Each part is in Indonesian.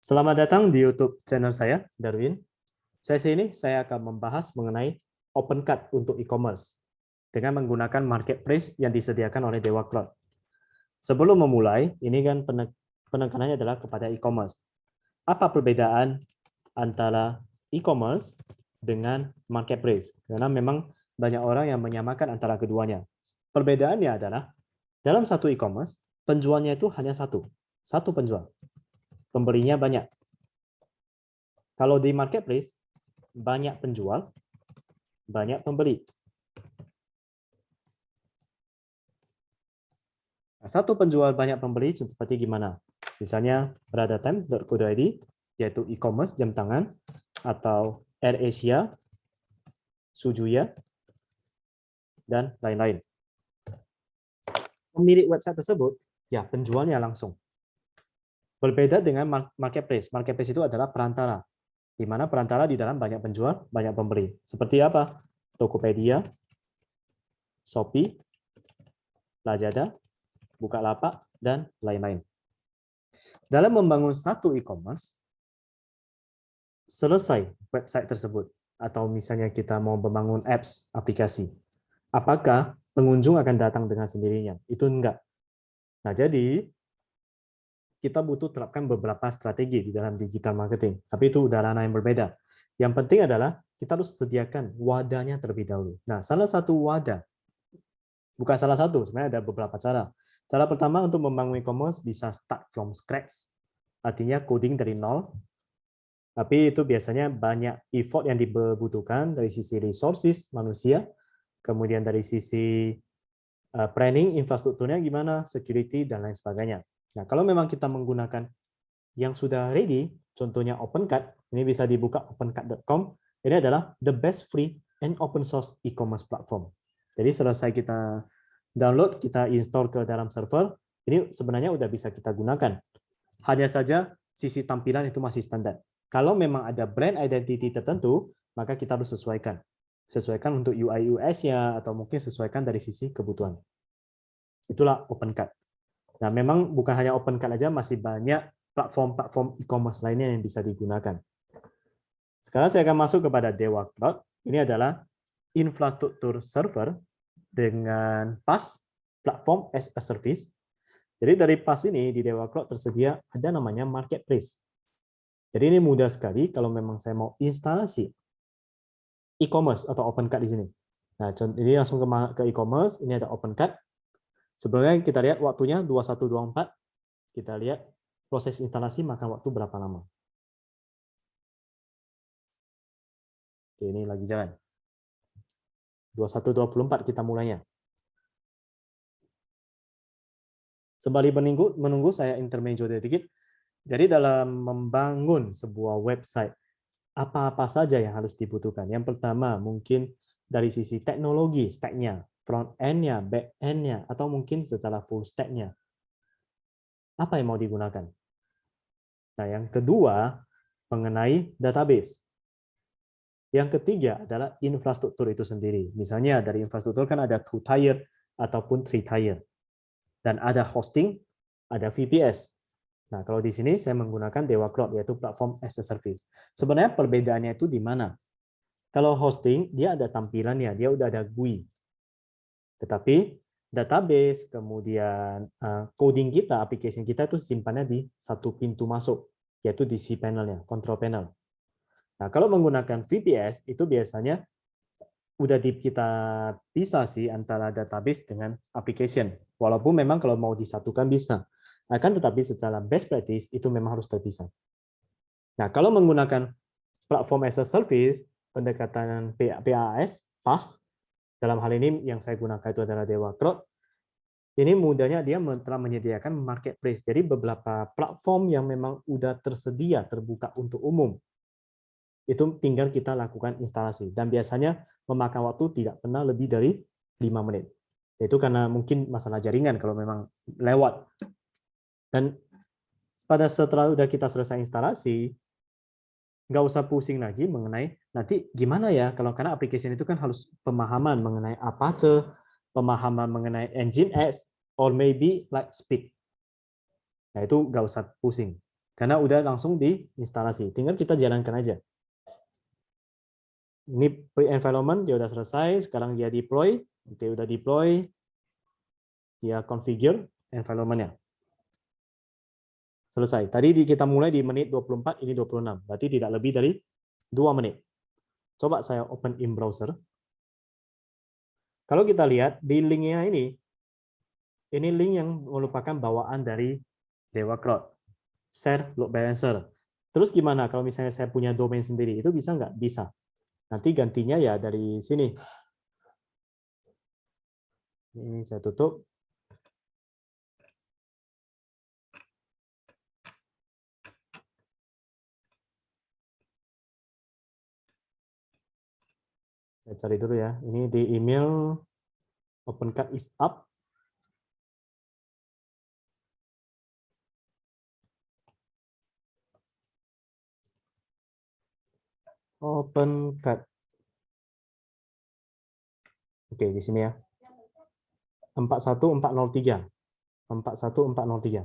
Selamat datang di YouTube channel saya, Darwin. Sesi ini saya akan membahas mengenai OpenCart untuk e-commerce dengan menggunakan marketplace yang disediakan oleh Dewa Cloud. Sebelum memulai, ini kan penekanannya adalah kepada e-commerce. Apa perbedaan antara e-commerce dengan marketplace? Karena memang banyak orang yang menyamakan antara keduanya. Perbedaannya adalah dalam satu e-commerce, penjualnya itu hanya satu penjual. Pembelinya banyak. Kalau di marketplace, banyak penjual, banyak pembeli. Nah, satu penjual, banyak pembeli, seperti gimana? Misalnya, Radhatime.co.id, yaitu e-commerce jam tangan, atau AirAsia, Sujuya, dan lain-lain. Pemilik website tersebut, ya penjualnya langsung. Berbeda dengan marketplace. Marketplace itu adalah perantara, di mana perantara di dalam banyak penjual, banyak pembeli. Seperti apa? Tokopedia, Shopee, Lazada, Bukalapak, dan lain-lain. Dalam membangun satu e-commerce, selesai website tersebut, atau misalnya kita mau membangun apps, aplikasi, apakah pengunjung akan datang dengan sendirinya? Itu enggak. Nah, jadi kita butuh terapkan beberapa strategi di dalam digital marketing, tapi itu udah ranah yang berbeda. Yang penting adalah kita harus sediakan wadahnya terlebih dahulu. Nah, salah satu wadah, bukan salah satu, sebenarnya ada beberapa cara. Cara pertama untuk membangun e-commerce bisa start from scratch, artinya coding dari nol, tapi itu biasanya banyak effort yang dibutuhkan dari sisi resources manusia, kemudian dari sisi planning infrastrukturnya gimana, security, dan lain sebagainya. Nah, kalau memang kita menggunakan yang sudah ready, contohnya OpenCart, ini bisa dibuka opencart.com, ini adalah the best free and open source e-commerce platform. Jadi selesai kita download, kita install ke dalam server, ini sebenarnya udah bisa kita gunakan. Hanya saja sisi tampilan itu masih standar. Kalau memang ada brand identity tertentu, maka kita harus sesuaikan. Sesuaikan untuk UI UX-nya, atau mungkin sesuaikan dari sisi kebutuhan. Itulah OpenCart. Nah, memang bukan hanya OpenCart aja, masih banyak platform-platform e-commerce lainnya yang bisa digunakan. Sekarang saya akan masuk kepada Dewa Cloud. Ini adalah infrastruktur server dengan PaaS, platform as a service. Jadi dari PaaS ini di Dewa Cloud tersedia ada namanya marketplace. Jadi ini mudah sekali kalau memang saya mau instalasi e-commerce atau OpenCart di sini. Nah, ini langsung ke e-commerce, ini ada OpenCart. Sebelumnya kita lihat waktunya 2124. Kita lihat proses instalasi makan waktu berapa lama. Oke, ini lagi jalan. 2124 kita mulainya. Sembari menunggu saya intermezzo sedikit. Jadi dalam membangun sebuah website, apa-apa saja yang harus dibutuhkan? Yang pertama, mungkin dari sisi teknologi, stack-nya, front end-nya, back end-nya, atau mungkin secara full stack-nya. Apa yang mau digunakan? Nah, yang kedua, mengenai database. Yang ketiga adalah infrastruktur itu sendiri. Misalnya dari infrastruktur kan ada 2-tier ataupun 3-tier. Dan ada hosting, ada VPS. Nah, kalau di sini saya menggunakan Dewa Cloud, yaitu platform as a service. Sebenarnya perbedaannya itu di mana? Kalau hosting, dia ada tampilannya, dia udah ada GUI. Tetapi database, kemudian coding kita, application kita itu simpannya di satu pintu masuk, yaitu di cPanel-nya, control panel. Nah, kalau menggunakan VPS, itu biasanya udah kita pisah sih antara database dengan application. Walaupun memang kalau mau disatukan bisa. Akan tetapi secara best practice itu memang harus terpisah. Nah, kalau menggunakan platform as a service, pendekatan PaaS, PaaS, dalam hal ini yang saya gunakan itu adalah Dewa Cloud, ini mudahnya dia telah menyediakan marketplace. Jadi beberapa platform yang memang udah tersedia, terbuka untuk umum, itu tinggal kita lakukan instalasi. Dan biasanya memakan waktu tidak pernah lebih dari 5 menit. Itu karena mungkin masalah jaringan kalau memang lewat. Dan setelah udah kita selesai instalasi, nggak usah pusing lagi mengenai nanti gimana ya, karena application itu kan harus pemahaman mengenai Apache, pemahaman mengenai Nginx, or maybe Lightspeed. Nah, itu nggak usah pusing. karena udah langsung diinstalasi. Tinggal kita jalankan aja. Ini pre-environment, dia udah selesai. Sekarang dia deploy. Oke, udah deploy. Dia configure environment-nya. Selesai. Tadi kita mulai di menit 24, ini 26. Berarti tidak lebih dari 2 menit. Coba saya open in browser. Kalau kita lihat di link-nya ini link yang merupakan bawaan dari Dewa Cloud. Share load balancer. Terus gimana kalau misalnya saya punya domain sendiri? Itu bisa nggak? Bisa. Nanti gantinya ya dari sini. Ini saya tutup. Saya cari dulu ya. Ini di email OpenCard is up. OpenCard. Oke, di sini ya. 41403. 41403.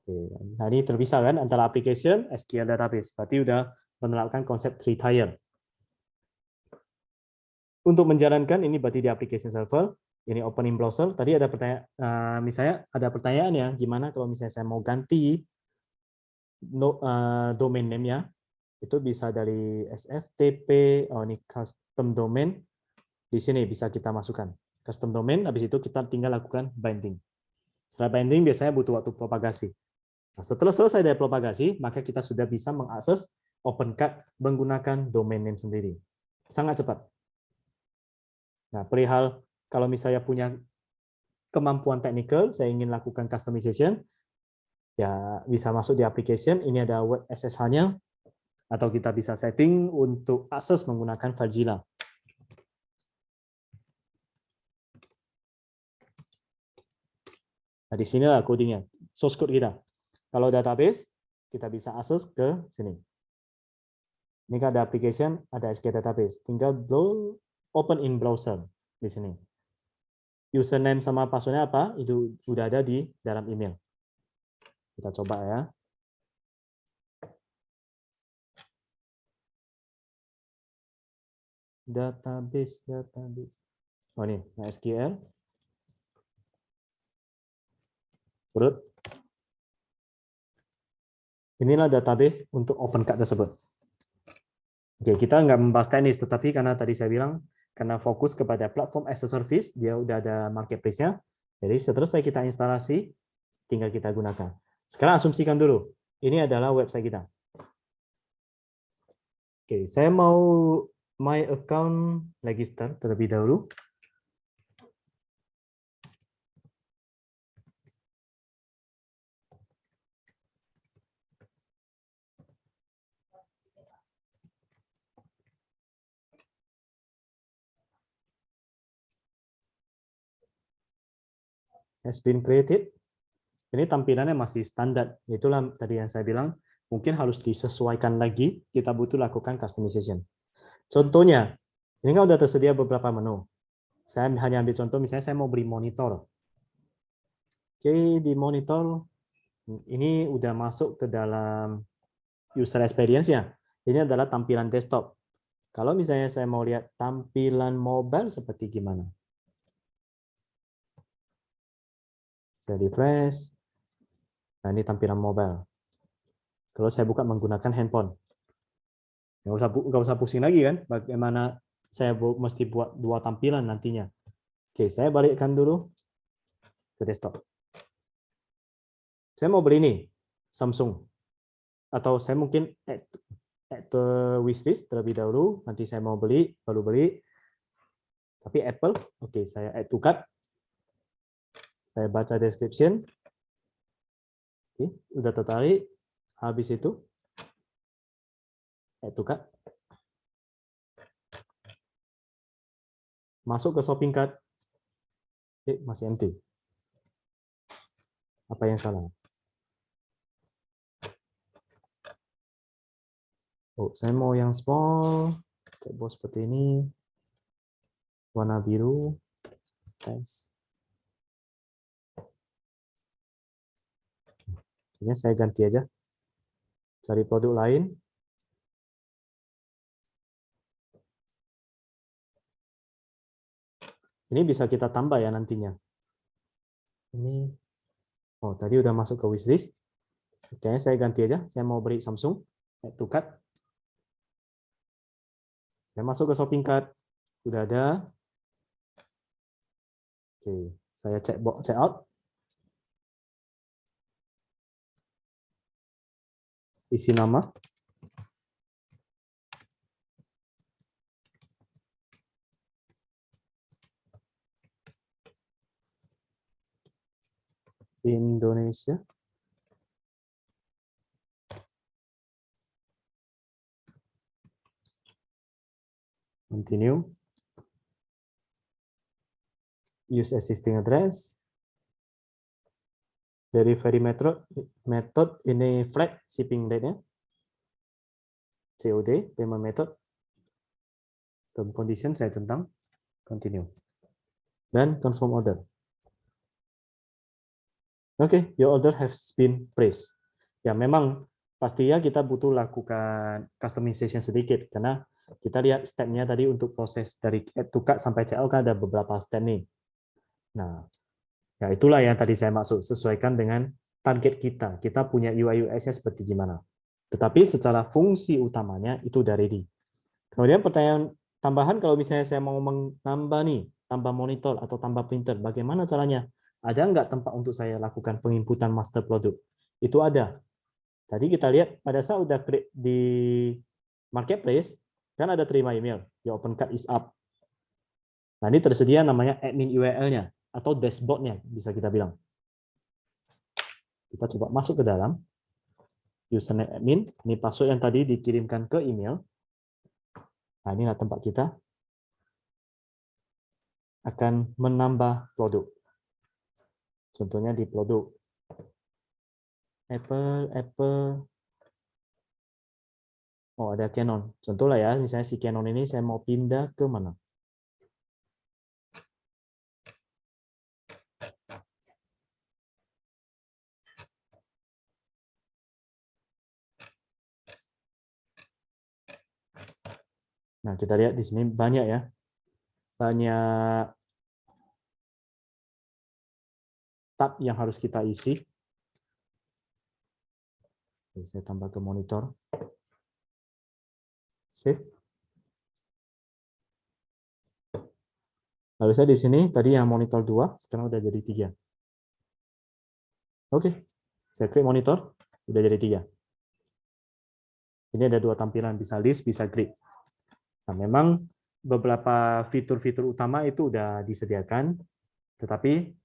Oke, nah ini terpisah kan antara application, SQL database. Berarti udah menerapkan konsep three tier. Untuk menjalankan ini berarti di application server, ini open in browser. Tadi ada pertanyaan, misalnya ada pertanyaan ya, gimana kalau misalnya saya mau ganti domain name-nya, itu bisa dari SFTP, oh ini custom domain, di sini bisa kita masukkan. Custom domain, habis itu kita tinggal lakukan binding. Setelah binding biasanya butuh waktu propagasi. Nah, setelah selesai dari propagasi, maka kita sudah bisa mengakses OpenCard menggunakan domain name sendiri. Sangat cepat. Nah, perihal kalau misalnya punya kemampuan teknikal, saya ingin lakukan customization, ya bisa masuk di application, ini ada web SSH-nya, atau kita bisa setting untuk akses menggunakan Filezilla. Nah, di sinilah codingnya, source code kita. Kalau database, kita bisa akses ke sini. Ini kan ada application, ada SQL database. Tinggal open in browser di sini. Username sama passwordnya apa? Itu udah ada di dalam email. Kita coba ya. Database. Oh ini, SQL. Urut. Inilah database untuk OpenCard tersebut. Oke, kita nggak membahas teknis, tetapi karena tadi saya bilang, karena fokus kepada platform as a service, dia udah ada marketplace-nya. Jadi setelah kita instalasi, tinggal kita gunakan. Sekarang asumsikan dulu, ini adalah website kita. Oke, saya mau my account register terlebih dahulu. Has been created. Ini tampilannya masih standar. Itulah tadi yang saya bilang, mungkin harus disesuaikan lagi, kita butuh lakukan customization. Contohnya, ini kan udah tersedia beberapa menu. Saya hanya ambil contoh, misalnya saya mau beli monitor. Oke, di monitor, ini udah masuk ke dalam user experience-nya. Ini adalah tampilan desktop. Kalau misalnya saya mau lihat tampilan mobile seperti gimana? Saya refresh. Nah, ini tampilan mobile. Kalau saya buka menggunakan handphone. Nggak usah pusing lagi kan, bagaimana saya mesti buat dua tampilan nantinya. Oke, saya balikkan dulu ke desktop. Saya mau beli ini, Samsung. Atau saya mungkin add wishlist terlebih dahulu, nanti saya mau beli, baru beli. Tapi Apple, oke, saya add to cart. Saya baca description. Oke, udah tertarik. Habis itu, add to cart. Masuk ke shopping cart. Masih empty. Apa yang salah? Oh, saya mau yang small. Coba seperti ini. Warna biru. Thanks. Ini saya ganti aja. Cari produk lain. Ini bisa kita tambah ya nantinya. Ini, oh tadi udah masuk ke wishlist. Oke, saya ganti aja. Saya mau beli Samsung. Add to cart. Saya masuk ke shopping cart. Sudah ada. Oke, saya cek box check out. Isi nama. Indonesia. Continue. Use existing address. Delivery method ini flat shipping date-nya. COD, payment method. Term condition saya centang. Continue. Dan confirm order. Oke, your order has been placed. Ya memang pastinya kita butuh lakukan customization sedikit karena kita lihat step-nya tadi untuk proses dari add to cart sampai checkout kan ada beberapa step nih. Nah, ya itulah yang tadi saya maksud, sesuaikan dengan target kita. Kita punya UI UX-nya seperti gimana. Tetapi secara fungsi utamanya itu udah ready. Kemudian pertanyaan tambahan, kalau misalnya saya mau menambah nih, tambah monitor atau tambah printer, bagaimana caranya? Ada nggak tempat untuk saya lakukan penginputan master produk? Itu ada. Tadi kita lihat pada saat udah klik di marketplace, kan ada terima email, your open cart is up. Nah ini tersedia namanya admin URL-nya atau dashboard-nya bisa kita bilang. Kita coba masuk ke dalam username admin. Ini password yang tadi dikirimkan ke email. Nah inilah tempat kita akan menambah produk. Contohnya di produk Apple. Oh ada Canon. Contoh lah ya, misalnya si Canon ini saya mau pindah ke mana? Nah, kita lihat di sini banyak ya. Banyak tab yang harus kita isi. Oke, saya tambah ke monitor. Save. Lalu saya di sini tadi yang monitor 2, sekarang udah jadi 3. Oke, saya klik monitor, udah jadi 3. Ini ada 2 tampilan, bisa list, bisa grid. Nah, memang beberapa fitur-fitur utama itu udah disediakan, tetapi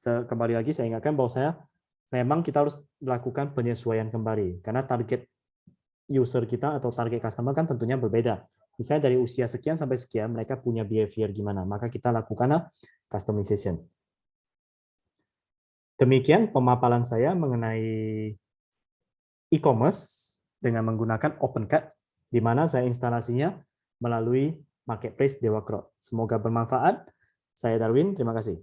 kembali lagi saya ingatkan bahwa memang kita harus melakukan penyesuaian kembali, karena target user kita atau target customer kan tentunya berbeda. Misalnya dari usia sekian sampai sekian, mereka punya behavior gimana, maka kita lakukan customization. Demikian pemaparan saya mengenai e-commerce dengan menggunakan OpenCart, di mana saya instalasinya melalui Marketplace Dewa Crowd. Semoga bermanfaat. Saya Darwin, terima kasih.